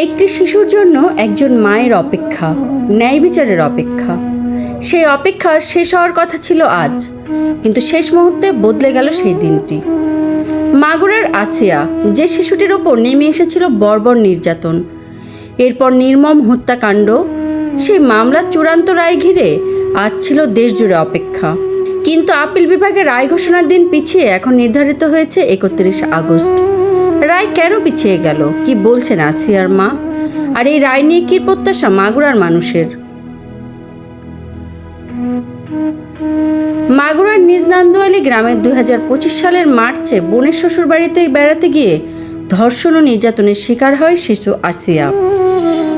একটি শিশুর জন্য একজন মায়ের অপেক্ষা, ন্যায় বিচারের অপেক্ষা। সেই অপেক্ষার শেষ হওয়ার কথা ছিল আজ, কিন্তু শেষ মুহূর্তে বদলে গেল সেই দিনটি। মাগুরার আসিয়া, যে শিশুটির ওপর নেমে এসেছিল বর্বর নির্যাতন, এরপর নির্মম হত্যাকাণ্ড, সেই মামলার চূড়ান্ত রায় ঘিরে আজ ছিল দেশজুড়ে অপেক্ষা। কিন্তু আপিল বিভাগের রায় ঘোষণার দিন পিছিয়ে এখন নির্ধারিত হয়েছে 31 আগস্ট। রায় কেন পিছিয়ে গেল, কি বলছেন আসিয়ার মা, আর এই রায় নিয়ে কি প্রত্যাশা মাগুরার মানুষের? মাগুরার নিজ নান্দুয়ালি গ্রামের 2025 সালের মার্চে বোনের শ্বশুর বাড়িতে বেড়াতে গিয়ে ধর্ষণ ও নির্যাতনের শিকার হয় শিশু আসিয়া।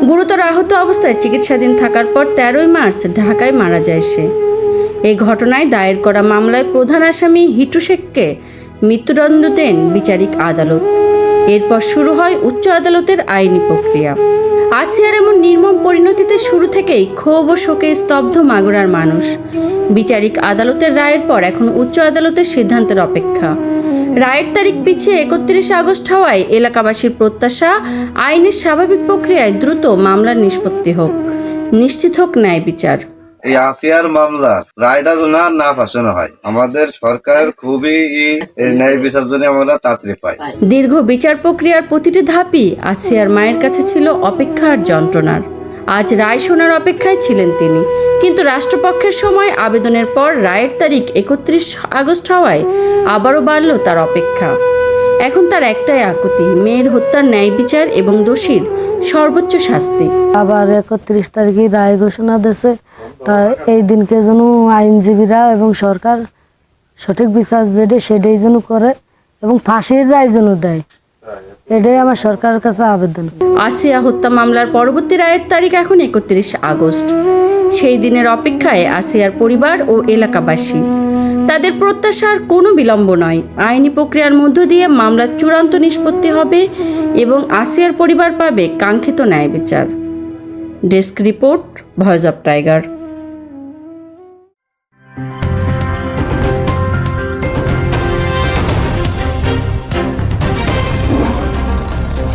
গুরুতর আহত অবস্থায় চিকিৎসাধীন থাকার পর 13 মার্চ ঢাকায় মারা যায় সে। এই ঘটনায় দায়ের করা মামলায় প্রধান আসামি হিটু শেখকে মৃত্যুদণ্ড দেন বিচারিক আদালত। এরপর শুরু হয় উচ্চ আদালতের আইনি প্রক্রিয়া। আসিয়ার এমন নির্মম পরিণতিতে শুরু থেকেই ক্ষোভ ও শোকে স্তব্ধ মাগুরার মানুষ। বিচারিক আদালতের রায়ের পর এখন উচ্চ আদালতের সিদ্ধান্তের অপেক্ষা। রায়ের তারিখ পিছিয়ে 31 আগস্ট হওয়ায় এলাকাবাসীর প্রত্যাশা আইনের স্বাভাবিক প্রক্রিয়ায় দ্রুত মামলার নিষ্পত্তি হোক, নিশ্চিত হোক ন্যায় বিচার। এই আসিয়ার মামলা রায়টা যেন না ফাঁসানো হয়, আমাদের সরকার খুবই ন্যায় বিচার জন্য আমরা তাড়াতাড়ি পাই। দীর্ঘ বিচার প্রক্রিয়ার প্রতিটি ধাপই আসিয়ার মায়ের কাছে ছিল অপেক্ষা আর যন্ত্রণার। আজ রায় শোনার অপেক্ষায় ছিলেন তিনি, কিন্তু রাষ্ট্রপক্ষের সময় আবেদনের পর রায়ের তারিখ 31 আগস্ট হওয়ায় আবারও বাড়ল তার অপেক্ষা। এখন তার একটাই আকুতি, মেয়ের হত্যার ন্যায় বিচার এবং দোষীর সর্বোচ্চ শাস্তি। আবার 31 তারিখে রায় ঘোষণা দিয়েছে, তা এই দিনকে যেন আইনজীবীরা এবং সরকার সঠিক বিচার যেটা সেটাই যেন করে এবং ফাঁসির রায় যেন দেয়, এটাই আমার সরকারের কাছে আবেদন। আসিয়া হত্যা মামলার পরবর্তী রায়ের তারিখ এখন 31 আগস্ট। সেই দিনের অপেক্ষায় আসিয়ার পরিবার ও এলাকাবাসী। তাদের প্রত্যাশার কোনো বিলম্ব নয়, আইনি প্রক্রিয়ার মধ্য দিয়ে মামলার চূড়ান্ত নিষ্পত্তি হবে এবং আসিয়ার পরিবার পাবে কাঙ্ক্ষিত ন্যায় বিচার। Desk report, voice of tiger.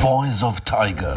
Voice of Tiger.